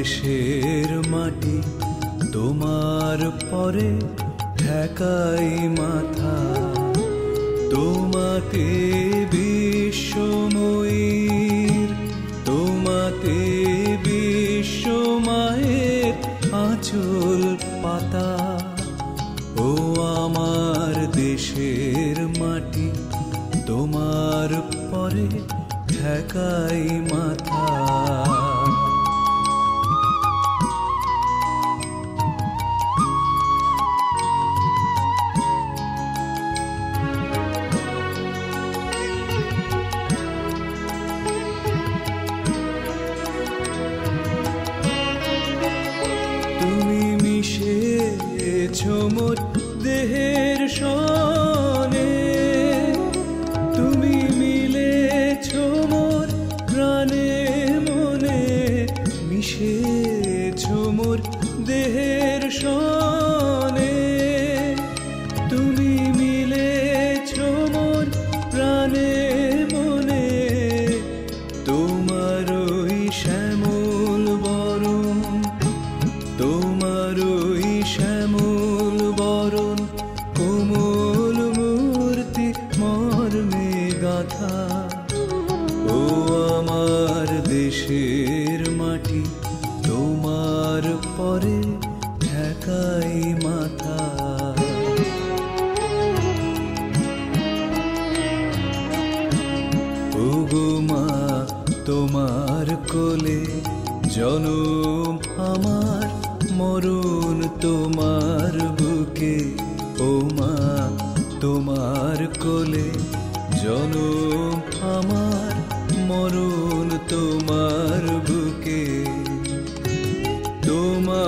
দেশের মাটি তোমার পরে ঠেকাই মাথা। তোমাতে বিশ্বময়ীর, তোমাতে বিশ্বমায়ের আঁচল পাতা। ও আমার দেশের মাটি তোমার পরে ঠেকাই মাথা। তুমি মিশেছো মোর দেহের সনে, তুমি মিলেছো মোর প্রাণে মনে। মিশেছো মোর দেহের সনে, তুমি মিলেছো মোর প্রাণে মনে। তোমার ওই শ্যামল বরণ, তোমার ওই শ্যামল বরণ কোমল মূর্তি মর্মে গাথা। ও আমার দেশের মাটি তোমার পরে ঠেকাই মাথা। ও গো মা তোমার কোলে জনম আমার, মরণ তোমার বুকে। ও মা তোমার কোলে জনম আমার, মরণ তোমার বুকে। তোমার